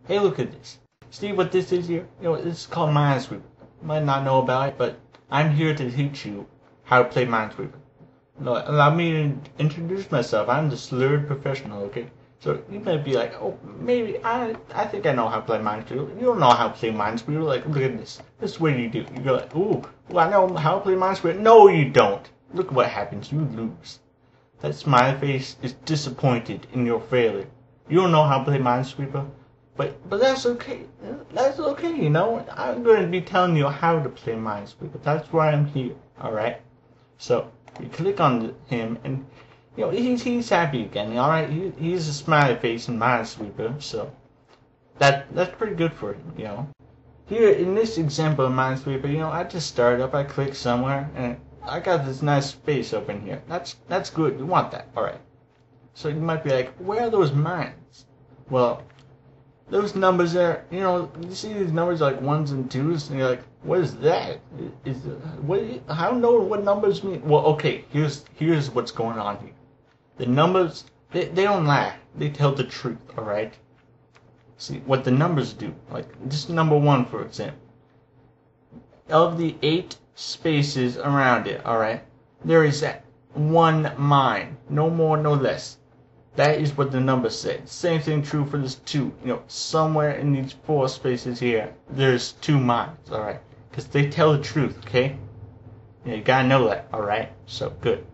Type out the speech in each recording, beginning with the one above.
Hey, look at this. See what this is here? This is called Minesweeper. You might not know about it, but I'm here to teach you how to play Minesweeper. Allow me to introduce myself. I'm the Slurred professional, okay? So you might be like, oh, maybe I think I know how to play Minesweeper. You don't know how to play Minesweeper. Like, look at this. This is what you do. You go like, ooh, I know how to play Minesweeper. No, you don't. Look what happens. You lose. That smiley face is disappointed in your failure. You don't know how to play Minesweeper. But that's okay. That's okay, you know. I'm going to be telling you how to play Minesweeper. That's why I'm here. All right. So you click on him, and he's happy again. All right. He's a smiley face in Minesweeper, so that's pretty good for him. Here in this example of Minesweeper, I just started up. I click somewhere, and I got this nice space open here. That's good. You want that. All right. So you might be like, where are those mines? Well, those numbers there, you see these numbers like 1s and 2s, and you're like, what is that? I don't know what numbers mean. Well, okay, here's what's going on here. The numbers, they don't lie. They tell the truth, alright? See, what the numbers do, like this number 1, for example. Of the 8 spaces around it, alright, there is that 1 mine. No more, no less. That is what the number said. Same thing true for this 2. Somewhere in these 4 spaces here, there's 2 mines, alright? Because they tell the truth, okay? You gotta know that, alright? So, good.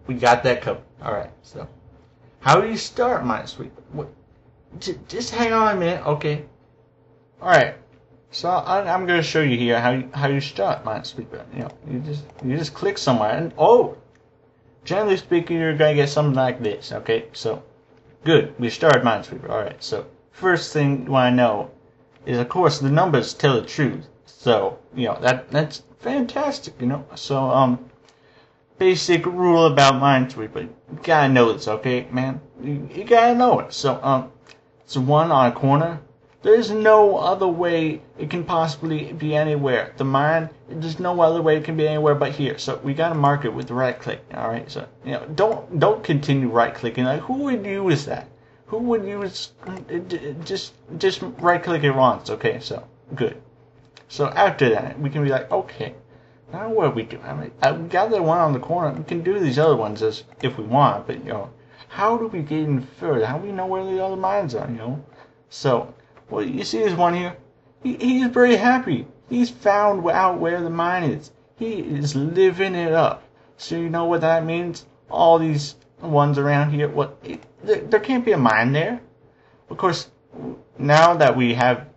We got that covered, alright? So, how do you start Minesweeper? Just hang on a minute, okay? Alright. So, I'm gonna show you here how you start Minesweeper. You just click somewhere, and oh! Generally speaking, you're going to get something like this, okay? So, good. We started Minesweeper. Alright, so, first thing you want to know is, of course, the numbers tell the truth. So, that's fantastic, So, basic rule about Minesweeper. You gotta know this, okay, man? You gotta know it. So, it's 1 on a corner. There's no other way it can possibly be anywhere. The mine, there's no other way it can be anywhere but here. So we gotta mark it with right click. Alright, so don't continue right clicking. Like, who would use that? Who would use just right click it once, okay? So good. So after that we can be like, okay, now what do we do? I mean, we got the 1 on the corner. We can do these other ones as if we want, but how do we get in further? How do we know where the other mines are, So well, you see this one here? He's very happy. He's found out where the mine is. He is living it up. So you know what that means? All these ones around here, there can't be a mine there. Of course, now that we have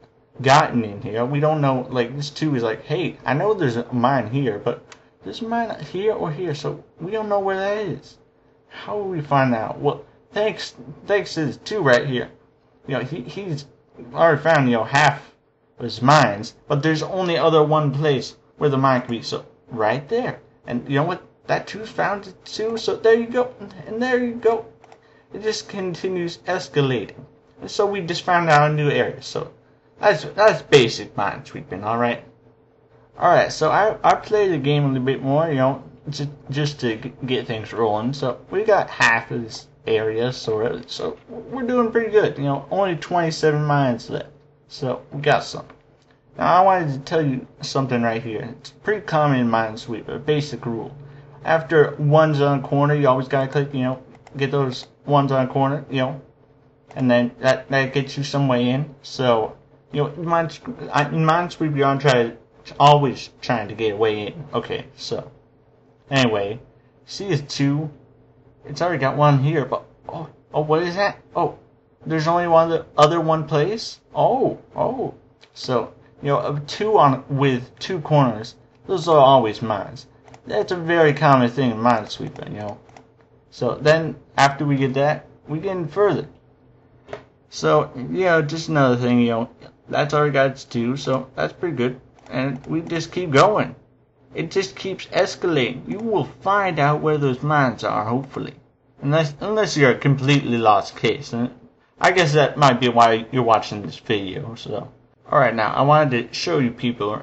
gotten in here, we don't know, like this 2 is like, hey, I know there's a mine here, but there's a mine here or here, so we don't know where that is. How will we find out? Well, thanks to this 2 right here. He's already found, half of his mines, but there's only other one place where the mine could be, so right there. And you know what? That 2's found it too, so there you go, and there you go. It just continues escalating. And so we just found out a new area, so that's basic Minesweeping, alright? Alright, so I played the game a little bit more, just to get things rolling, so we got half of this area, so we're doing pretty good. Only 27 mines left, so we got some. Now I wanted to tell you something right here. It's pretty common in Minesweeper, a basic rule. After 1's on a corner, you always gotta click, get those 1's on a corner, and then that gets you some way in. So, in Minesweeper, you're always trying to get a way in. Okay, so anyway, see this 2. It's already got 1 here, but oh, what is that? Oh, there's only one place. Oh, so a 2 with 2 corners. Those are always mines. That's a very common thing in Minesweeper, So then after we get that, we get in further. So just another thing, that's already got its 2, so that's pretty good, and we just keep going. It just keeps escalating. You will find out where those mines are, hopefully. Unless you're a completely lost case. And I guess that might be why you're watching this video. So, alright, now I wanted to show you people,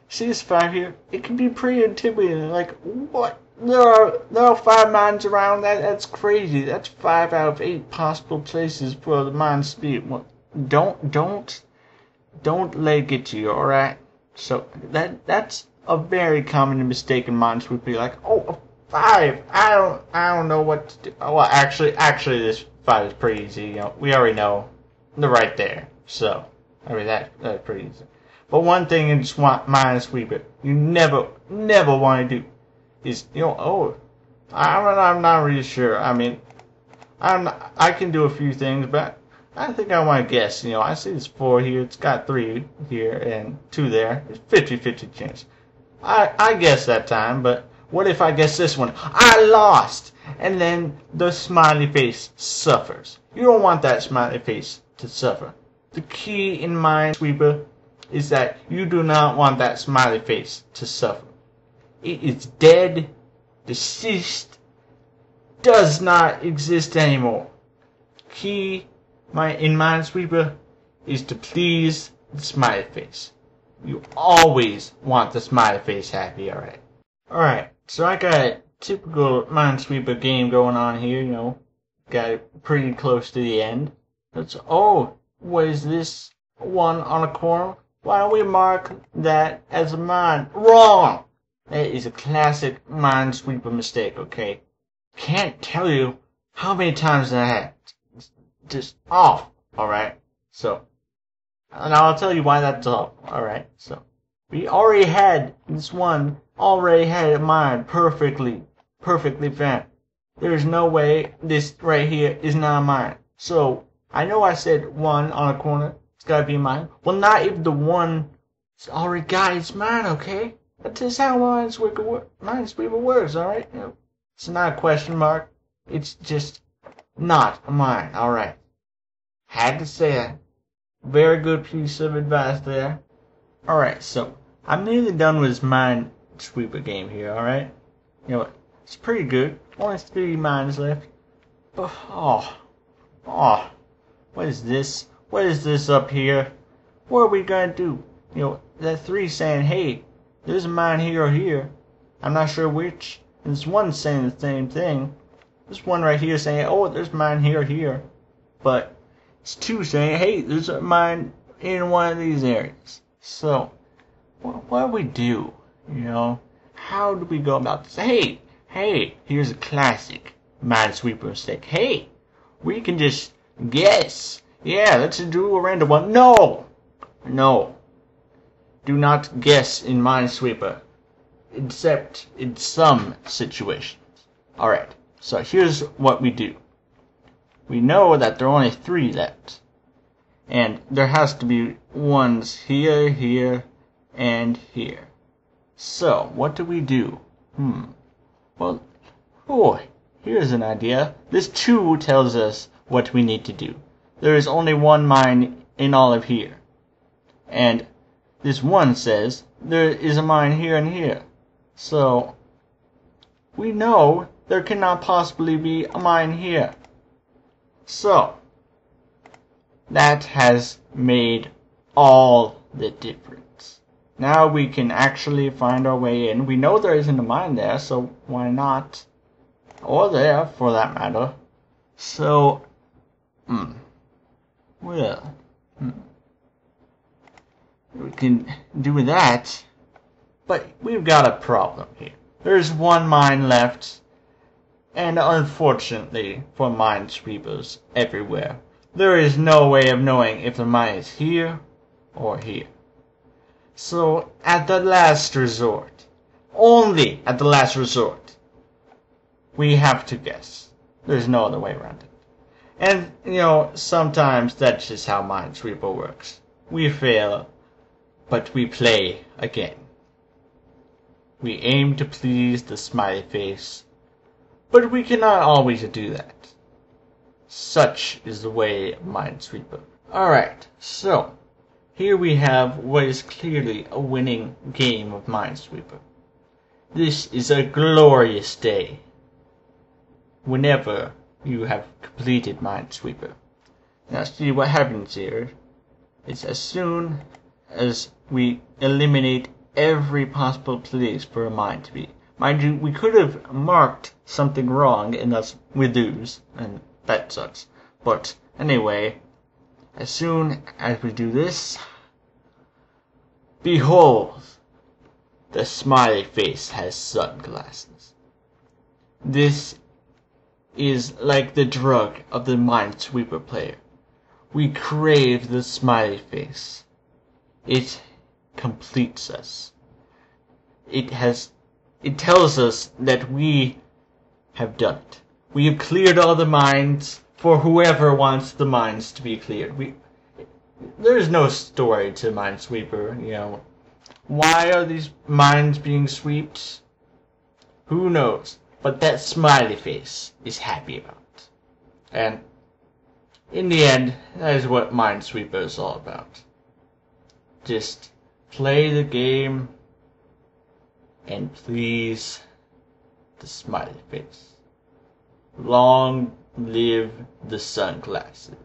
see this 5 here? It can be pretty intimidating. Like, what? There are 5 mines around. That's crazy. That's 5 out of 8 possible places for the mines to be. Well, don't let it get to you, alright? So that's a very common mistake in Minesweeper. Be like, oh, a 5. I don't know what to do. Well, actually, this 5 is pretty easy. You know, we already know they're right there. So, I mean that's pretty easy. But one thing in Minesweeper you never want to do is, you know, oh, I'm not really sure. I mean, I can do a few things, but I think I want to guess. You know, I see this 4 here. It's got 3 here and 2 there. It's 50-50 chance. I guessed that time, but what if I guess this one? I lost! And then the smiley face suffers. You don't want that smiley face to suffer. The key in Minesweeper is that you do not want that smiley face to suffer. It is dead, deceased, does not exist anymore. Key in Minesweeper is to please the smiley face. You always want the smiley face happy, alright? Alright, so I got a typical Minesweeper game going on here, you know. Got it pretty close to the end. Oh, what is this one on a corner? Why don't we mark that as a mine? Wrong! That is a classic Minesweeper mistake, okay? Can't tell you how many times that happened. Just off, alright? So, and I'll tell you why that's off, alright? So, we already had this one, already had it mined perfectly found. There's no way this right here is not mine. So, I know I said 1 on a corner, it's gotta be mine. Well, not if the one already got its mine, okay? That's just how Minesweeper works, alright? You know, it's not a question mark. It's just not mine, alright? Had to say that. Very good piece of advice there. Alright, so I'm nearly done with this Minesweeper game here, alright? You know, it's pretty good. Only 3 mines left. But, what is this? What is this up here? What are we gonna do? You know, that 3 saying, hey, there's a mine here or here. I'm not sure which. And there's one saying the same thing. There's one right here saying, oh, there's a mine here or here. But it's 2 saying, hey, there's a mine in one of these areas. So, what do we do? You know, how do we go about this? Hey, here's a classic Minesweeper mistake. Hey, we can just guess. Yeah, let's do a random one. No. Do not guess in Minesweeper, except in some situations. Alright, so here's what we do. We know that there are only 3 left. And there has to be ones here, here, and here. So, what do we do? Well, here's an idea. This 2 tells us what we need to do. There is only 1 mine in all of here. And this 1 says there is a mine here and here. So, we know there cannot possibly be a mine here. So, that has made all the difference. Now we can actually find our way in. We know there isn't a mine there, so why not? Or there, for that matter. So, well, we can do that, but we've got a problem here. There's 1 mine left, and unfortunately for Minesweepers everywhere, there is no way of knowing if the mine is here or here. So, at the last resort, only at the last resort, we have to guess. There's no other way around it. And, you know, sometimes that's just how Minesweeper works. We fail, but we play again. We aim to please the smiley face, but we cannot always do that. Such is the way of Minesweeper. Alright, so, here we have what is clearly a winning game of Minesweeper. This is a glorious day. Whenever you have completed Minesweeper. Now see what happens here. It's as soon as we eliminate every possible place for a mine to be. Mind you, we could have marked something wrong and thus we lose, and that sucks. But anyway, as soon as we do this, behold, the smiley face has sunglasses. This is like the drug of the Minesweeper player. We crave the smiley face. It completes us. It tells us that we have done it. We have cleared all the mines for whoever wants the mines to be cleared. There's no story to Minesweeper, you know. Why are these mines being swept? Who knows? But that smiley face is happy about it. And in the end, that is what Minesweeper is all about. Just play the game and please the smiley face. Long live the sunglasses.